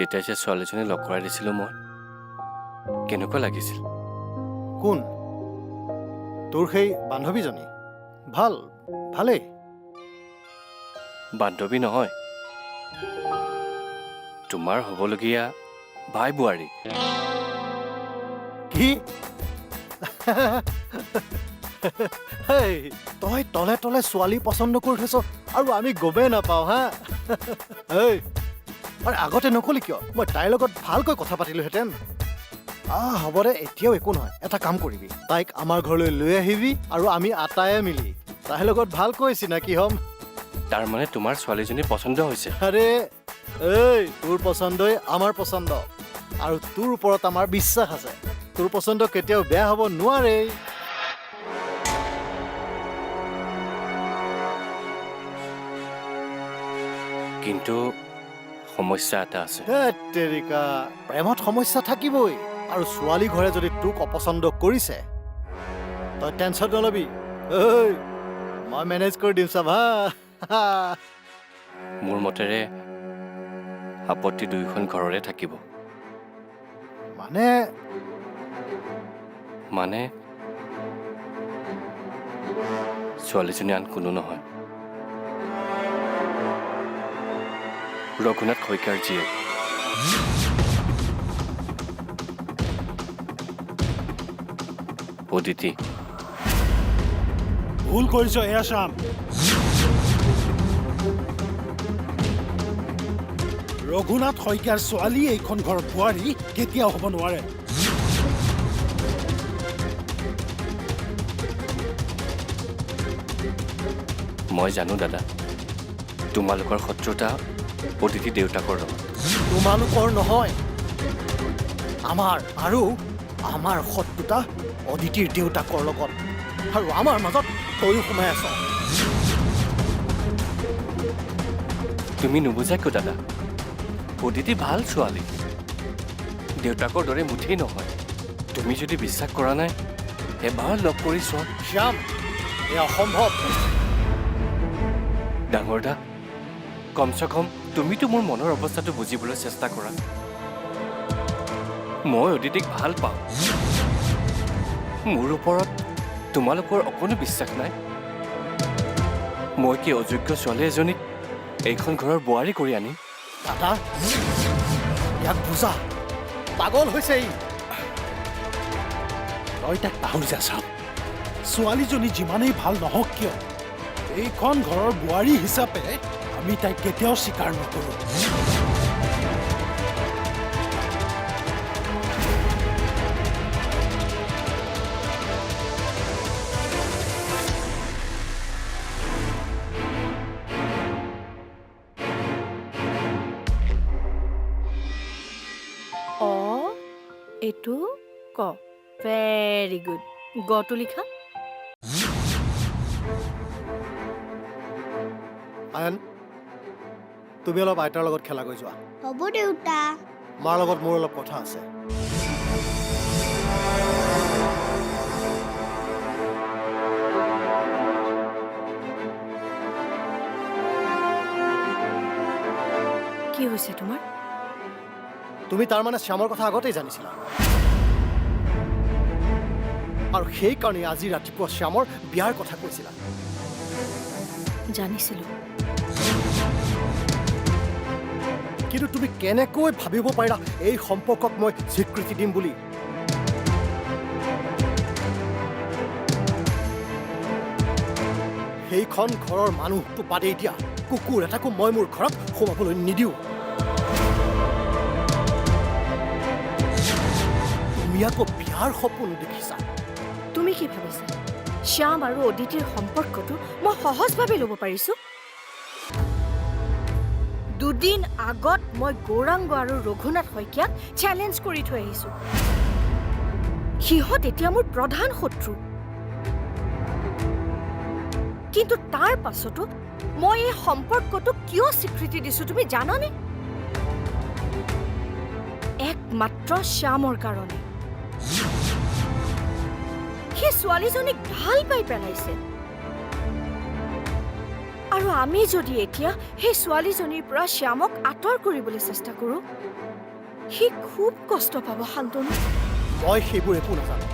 তেতিয়া যে ছোৱালীজনী লগ কৰাই দিছিলোঁ মই কেনেকুৱা লাগিছিল কোন তোৰ সেই বান্ধৱীজনী ভালেই বান্ধৱী নহয় তোমাৰ হ'বলগীয়া ভাই বোৱাৰী কি হেই, তই তলে তলে ছোৱালী পচন্দ কৰি থৈছ আৰু আমি গমেই নাপাওঁ হা এই আৰে আগতে নকলি কিয় মই তাইৰ লগত ভালকৈ কথা পাতিলোহেঁতেন হ'ব দে এতিয়াও একো নহয় এটা কাম কৰিবি তাইক আমাৰ ঘৰলৈ লৈ আহিবি আৰু আমি আটায়ে মিলি তাইৰ লগত ভালকৈ চিনাকি হ'ম তাৰমানে তোমাৰ ছোৱালীজনী পচন্দ হৈছে আৰে এই তোৰ পচন্দই আমাৰ পচন্দ আৰু তোৰ ওপৰত আমাৰ বিশ্বাস আছে তোৰ পচন্দ কেতিয়াও বেয়া হ'ব নোৱাৰে কিন্তু সমস্যা এটা আছে তেৰিকা প্ৰেমত সমস্যা থাকিবই আৰু ছোৱালী ঘৰে যদি তোক অপচন্দ কৰিছে তই টেনশ্যন নলবি ঐ মই মেনেজ কৰি দিম চাবা মোৰ মতেৰে আপত্তি দুয়োখন ঘৰৰে থাকিব মানে ছোৱালীজনী আন কোনো নহয় ৰঘুনাথ শইকীয়াৰ জীয়েক অদিতি ভুল কৰিছ এয়া শ্যাম ৰঘুনাথ শইকীয়াৰ ছোৱালী এইখন ঘৰত বোৱাৰী কেতিয়াও হ'ব নোৱাৰে মই জানো দাদা তোমালোকৰ শত্ৰুতা অদিতি দেউতাকৰ লগত তোমালোকৰ নহয় আমাৰ শত্ৰুতা অদিতিৰ দেউতাকৰ লগত আৰু আমাৰ মাজত তয়ো সোমাই আছ তুমি নুবুজা কিয় দাদা অদিতি ভাল ছোৱালী দেউতাকৰ দৰে মুঠেই নহয় তুমি যদি বিশ্বাস কৰা নাই এবাৰ লগ কৰি চোৱা শ্যাম এয়া অসম্ভৱ ডাঙৰ দা কমচে কম তুমিতো মোৰ মনৰ অৱস্থাটো বুজিবলৈ চেষ্টা কৰা মই অদিতিক ভাল পাওঁ মোৰ ওপৰত তোমালোকৰ অকণো বিশ্বাস নাই মই কি অযোগ্য ছোৱালী এজনীক এইখন ঘৰৰ বোৱাৰী কৰি আনিম দাদা ইয়াক বুজা পাগল হৈছে ই তই তাক পাহৰি যা চাম ছোৱালীজনী যিমানেই ভাল নহওক কিয় এইখন ঘৰৰ বোৱাৰী হিচাপে আমি তাইক কেতিয়াও স্বীকাৰ নকৰোঁ এইটো ক ভেৰি গুড গটো লিখা আয়ন তুমি অলপ আইতাৰ লগত খেলা গৈ যোৱা হ'ব দেউতা মাৰ লগত মোৰ অলপ কথা আছে কি হৈছে তোমাৰ তুমি তাৰমানে শ্যামৰ কথা আগতেই জানিছিলা আৰু সেইকাৰণে আজি ৰাতিপুৱা শ্যামৰ বিয়াৰ কথা কৈছিলা জানিছিলোঁ কিন্তু তুমি কেনেকৈ ভাবিব পাৰিলা এই সম্পৰ্কক মই স্বীকৃতি দিম বুলি সেইখন ঘৰৰ মানুহটো বাদেই দিয়া কুকুৰ এটাকো মই মোৰ ঘৰত সোমাবলৈ নিদিওঁ তুমি আকৌ বিয়াৰ সপোন দেখিছা তুমি কি ভাবিছা শ্যাম আৰু অদিতিৰ সম্পৰ্কটো মই সহজভাৱে ল'ব পাৰিছো দুদিন আগত মই গৌৰাংগ আৰু ৰঘুনাথ শইকীয়াক চেলেঞ্জ কৰি থৈ আহিছো সিহঁত এতিয়া মোৰ প্ৰধান শত্ৰু কিন্তু তাৰ পাছতো মই এই সম্পৰ্কটো কিয় স্বীকৃতি দিছো তুমি জানানে একমাত্ৰ শ্যামৰ কাৰণে সেই ছোৱালীজনীক ভাল পাই পেলাইছে আৰু আমি যদি এতিয়া সেই ছোৱালীজনীৰ পৰা শ্যামক আঁতৰ কৰিবলৈ চেষ্টা কৰোঁ, সি খুব কষ্ট পাব শান্তনু। মই সেইবোৰ একো নাজানো।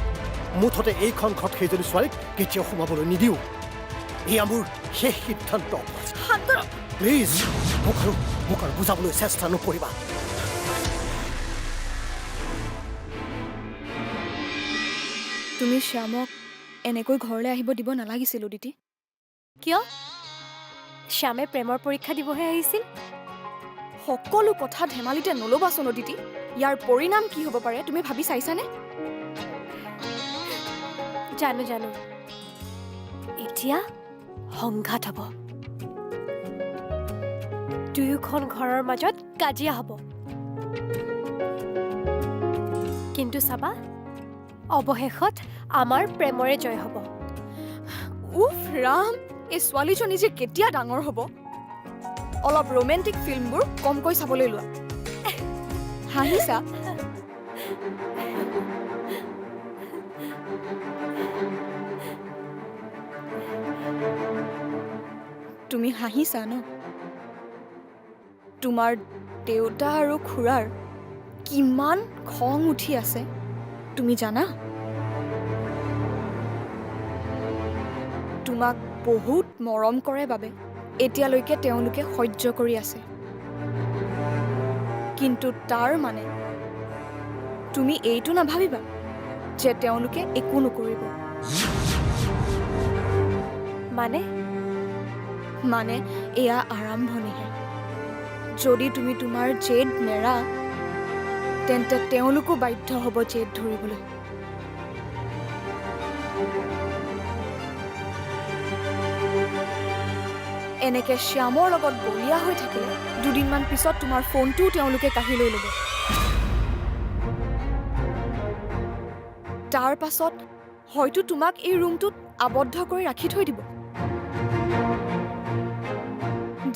মুঠতে এইখন ঘৰত সেইজনী ছোৱালীক কেতিয়াও সোমাবলৈ নিদিওঁ। এয়া মোৰ শেষ সিদ্ধান্ত। শান্তনু, প্লিজ মোক আৰু বুজাবলৈ চেষ্টা নকৰিবা। তুমি শ্যামক এনেকৈ ঘৰলৈ আহিব দিব নালাগিছিল উদিতি। কিয়? শ্যামে প্ৰেমৰ পৰীক্ষা দিবহে আহিছিল। সকলো কথা ধেমালিতে নল'বাচোন উদিতি। ইয়াৰ পৰিণাম কি হ'ব পাৰে তুমি ভাবি চাইছানে? জানো এতিয়া সংঘাত হ'ব। দুয়োখন ঘৰৰ মাজত কাজিয়া হ'ব। কিন্তু চাবা, অৱশেষত আমাৰ প্ৰেমৰে জয় হ'ব। উফ ৰাম, এই ছোৱালীজনী যে কেতিয়া ডাঙৰ হ'ব। অলপ ৰোমেণ্টিক ফিল্মবোৰ কমকৈ চাবলৈ লোৱা। হাঁহিছা? তুমি হাঁহিছা ন? তোমাৰ দেউতা আৰু খুৰাৰ কিমান খং উঠি আছে তুমি জানা? তোমাক বহুত মৰম কৰে বাবে এতিয়ালৈকে তেওঁলোকে সহ্য কৰি আছে। কিন্তু তাৰ মানে তুমি এইটো নাভাবিবা যে তেওঁলোকে একো নকৰিব। মানে এয়া আৰম্ভণিহে। যদি তুমি তোমাৰ জেদ নেৰা, তেন্তে তেওঁলোকো বাধ্য হ'ব জেদ ধৰিবলৈ। এনেকে শ্যামৰ লগত বলিয়া হৈ থাকিলে দুদিনমান পিছত তোমাৰ ফোনটোও তেওঁলোকে কাঢ়ি লৈ ল'ব। তাৰ পাছত হয়তো তোমাক এই ৰুমটোত আবদ্ধ কৰি ৰাখি থৈ দিব,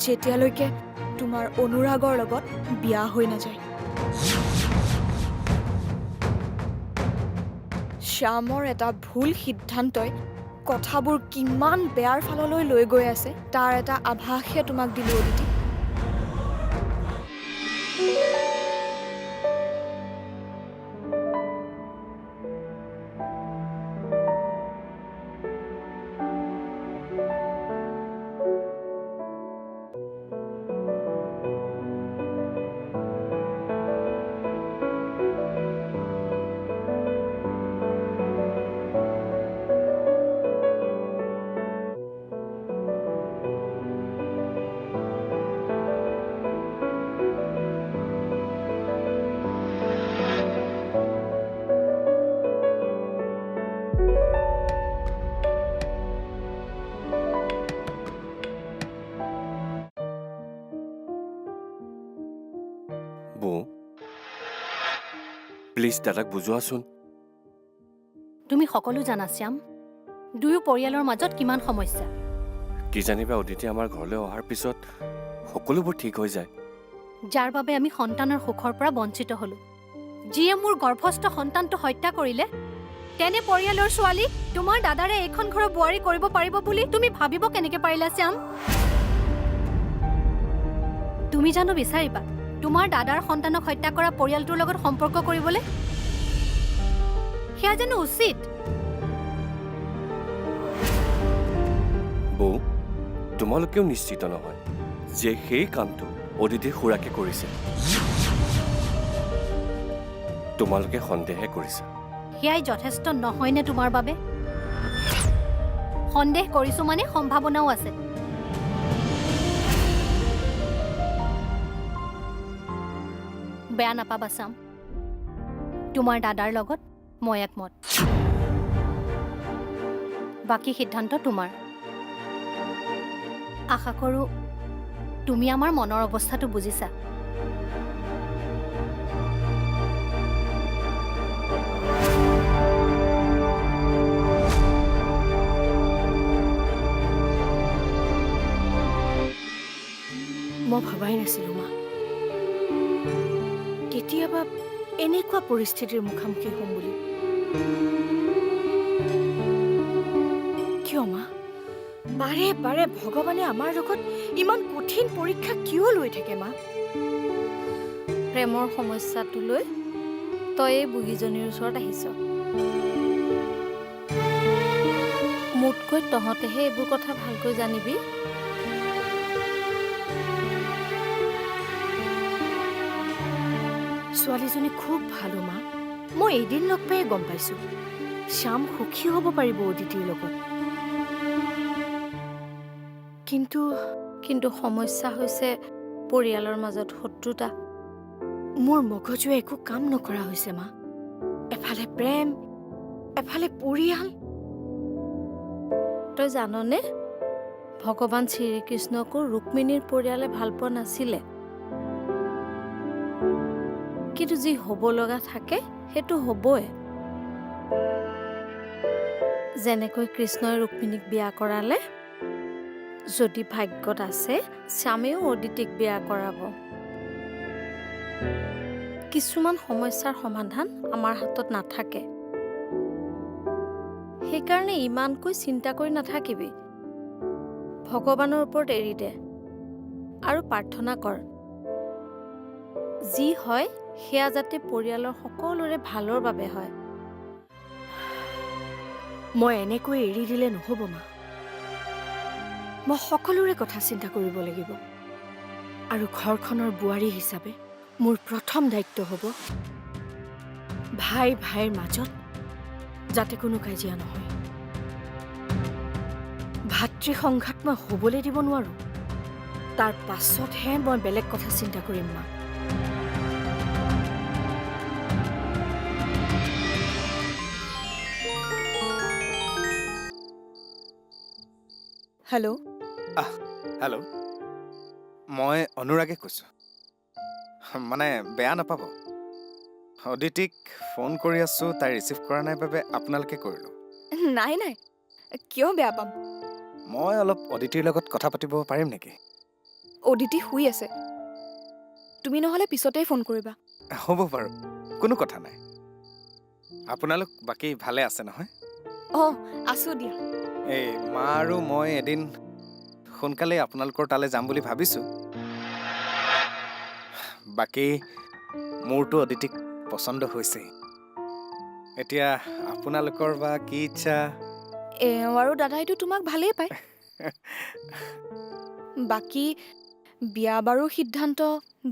যেতিয়ালৈকে তোমাৰ অনুৰাগৰ লগত বিয়া হৈ নাযায়। শ্যামৰ এটা ভুল সিদ্ধান্তই কথাবোৰ কিমান বেয়াৰ ফাললৈ লৈ গৈ আছে তাৰ এটা আভাসহে তোমাক দিলো অদিতি। বৌ, প্লিজ দাদাক বুজোৱাচোন। তুমি সকলো জানা শ্যাম, দুয়ো পৰিয়ালৰ মাজত কিমান সমস্যা। কি জানিবা অদিতি আমাৰ ঘৰলৈ অহাৰ পিছত সকলোবোৰ ঠিক হৈ যায়। যাৰ বাবে আমি সন্তানৰ সুখৰ পৰা বঞ্চিত হলো। যিয়ে মোৰ গৰ্ভস্থ সন্তানটো হত্যা কৰিলে, তেনে পৰিয়ালৰ ছোৱালী তোমাৰ দাদাৰে এইখন ঘৰৰ বোৱাৰী কৰিব পাৰিব বুলি তুমি ভাবিব কেনেকে পাৰিলা শ্যাম? তুমি জানো বিচাৰিবা তোমাৰ দাদাৰ সন্তানক হত্যা কৰা পৰিয়ালটোৰ লগত সম্পৰ্ক কৰিবলৈ? সেয়া জানো উচিত? বৌ, তোমালোকেও নিশ্চিত নহয় যে সেই কামটো অদিতিৰ খুৰাকে কৰিছে। তোমালোকে সন্দেহে কৰিছা। সেয়াই যথেষ্ট নহয়নে তোমাৰ বাবে? সন্দেহ কৰিছো মানে সম্ভাৱনাও আছে। বেয়া নাপাবা চাম, তোমাৰ দাদাৰ লগত মই একমত। বাকী সিদ্ধান্ত তোমাৰ। আশা কৰোঁ তুমি আমাৰ মনৰ অৱস্থাটো বুজিছা। মই ভবাই নাছিলোঁ মা, কেতিয়াবা এনেকুৱা পৰিস্থিতিৰ মুখামুখি হ'ম বুলি। কিয় মা? বাৰে বাৰে ভগৱানে আমাৰ লগত ইমান কঠিন পৰীক্ষা কিয় লৈ থাকে মা? প্ৰেমৰ সমস্যাটো লৈ তই এই বুঢ়ীজনীৰ ওচৰত আহিছ। মোতকৈ তহঁতেহে এইবোৰ কথা ভালকৈ জানিবি। ছোৱালীজনী খুব ভালো মা। মই এদিন লগ পাই গম পাইছো শ্যাম সুখী হ'ব পাৰিব অদিতিৰ লগত। কিন্তু সমস্যা হৈছে পৰিয়ালৰ মাজত শত্ৰুতা। মোৰ মগজুৱে একো কাম নকৰা হৈছে মা। এফালে প্ৰেম, এফালে পৰিয়াল। তই জাননে ভগৱান শ্ৰীকৃষ্ণকো ৰুক্মিণীৰ পৰিয়ালে ভাল পোৱা নাছিলে। কিন্তু যি হ'ব লগা থাকে সেইটো হ'বই। যেনেকৈ কৃষ্ণই ৰুক্মিণীক বিয়া কৰালে, যদি ভাগ্যত আছে শ্যামেও অদিতিক বিয়া কৰাব। কিছুমান সমস্যাৰ সমাধান আমাৰ হাতত নাথাকে। সেইকাৰণে ইমানকৈ চিন্তা কৰি নাথাকিবি। ভগৱানৰ ওপৰত এৰি দে আৰু প্ৰাৰ্থনা কৰ যি হয় সেয়া যাতে পৰিয়ালৰ সকলোৰে ভালৰ বাবে হয়। মই এনেকৈ এৰি দিলে নহ'ব মা। মই সকলোৰে কথা চিন্তা কৰিব লাগিব। আৰু ঘৰখনৰ বোৱাৰী হিচাপে মোৰ প্ৰথম দায়িত্ব হ'ব ভাই ভাইৰ মাজত যাতে কোনো কাজিয়া নহয়। ভাতৃ সংঘাত মই হ'বলৈ দিব নোৱাৰো। তাৰ পাছতহে মই বেলেগ কথা চিন্তা কৰিম মা। হেল্ল', হেল্ল', মই অনুৰাগে কৈছোঁ। মানে বেয়া নাপাব, অদিতিক ফোন কৰি আছোঁ, তাই ৰিচিভ কৰা নাই বাবে আপোনালোকে কৰিলোঁ। নাই নাই, কিয় বেয়া পাম? মই অলপ অদিতিৰ লগত কথা পাতিব পাৰিম নেকি? অদিতি শুই আছে, তুমি নহ'লে পিছতেই ফোন কৰিবা। হ'ব বাৰু, কোনো কথা নাই। আপোনালোক বাকী ভালে আছে নহয়? অঁ, আছোঁ দিয়া। এই মা আৰু মই এদিন সোনকালে আপোনালোকৰ তালৈ যাম বুলি ভাবিছোঁ। বাকী মোৰতো অদিতিক পচন্দ হৈছেই। এতিয়া আপোনালোকৰ বা কি ইচ্ছা। এওঁ আৰু দাদাইতো তোমাক ভালেই পায়। বাকী বিয়া বাৰুৰ সিদ্ধান্ত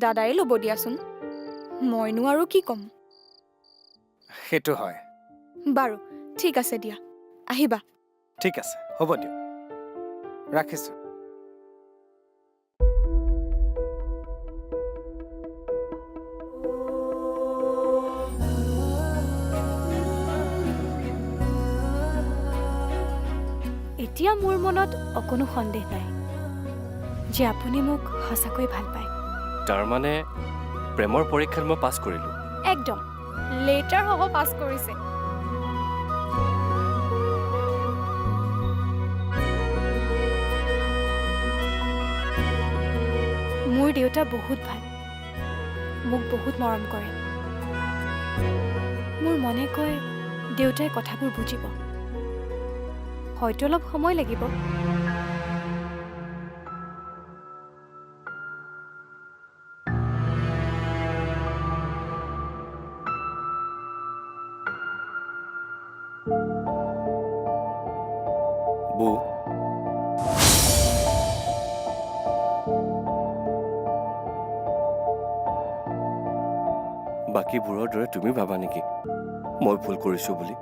দাদাই ল'ব দিয়াচোন, মইনো আৰু কি ক'ম। সেইটো হয়। বাৰু ঠিক আছে দিয়া, আহিবা। ঠিক আছে, হ'ব দিয়ক, ৰাখিছোঁ। এতিয়া মোৰ মনত অকণো সন্দেহ নাই যে আপুনি মোক সঁচাকৈ ভাল পায়। তাৰমানে প্ৰেমৰ পৰীক্ষাত মই পাছ কৰিলোঁ। একদম লেটাৰ হ'ব পাছ কৰিছে। মোৰ দেউতা বহুত ভাল, মোক বহুত মৰম কৰে। মোৰ মনে কয় দেউতাই কথাবোৰ বুজিব, হয়তো অলপ সময় লাগিব। বৌ, বাকীবোৰৰ দৰে তুমি ভাবা নেকি মই ভুল কৰিছোঁ বুলি?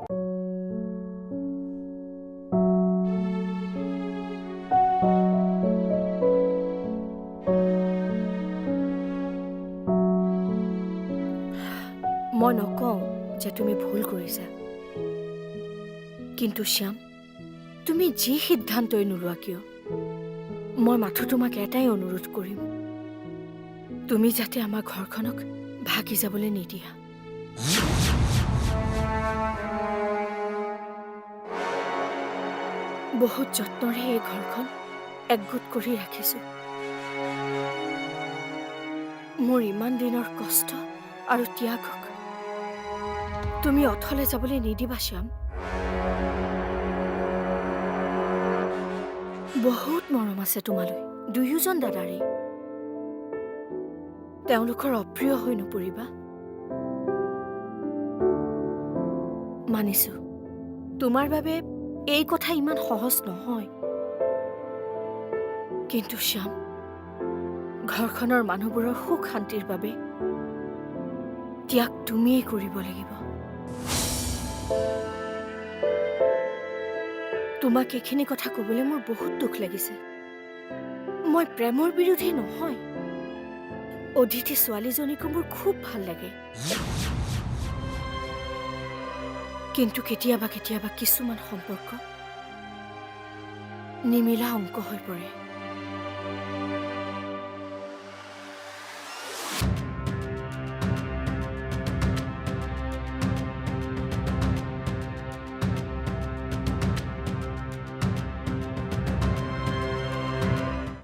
মই নকওঁ যে তুমি ভুল কৰিছা, কিন্তু শ্যাম, তুমি যি সিদ্ধান্তই নোলোৱা কিয়, মই মাথো তোমাক এটাই অনুৰোধ কৰিম, তুমি যাতে আমাৰ ঘৰখনক ভাগি যাবলৈ নিদিয়া। বহুত যত্নৰে এই ঘৰখন একগোট কৰি ৰাখিছো। মোৰ ইমান দিনৰ কষ্ট আৰু ত্যাগক তুমি অথলে যাবলৈ নিদিবা শ্যাম। বহুত মৰম আছে তোমালৈ দুয়োজন দাদাৰে তেওঁলোকৰ অপ্ৰিয় হৈ নপৰিবা মানিছো তোমাৰ বাবে এই কথা ইমান সহজ নহয় কিন্তু শ্যাম ঘৰখনৰ মানুহবোৰৰ সুখ শান্তিৰ বাবে ত্যাগ তুমিয়েই কৰিব লাগিব তোমাক এইখিনি কথা ক'বলৈ মোৰ বহুত দুখ লাগিছে মই প্ৰেমৰ বিৰোধী নহয় অদিতি ছোৱালীজনীকো মোৰ খুব ভাল লাগে কিন্তু কেতিয়াবা কেতিয়াবা কিছুমান সম্পৰ্ক নিমিলা অংক হৈ পৰে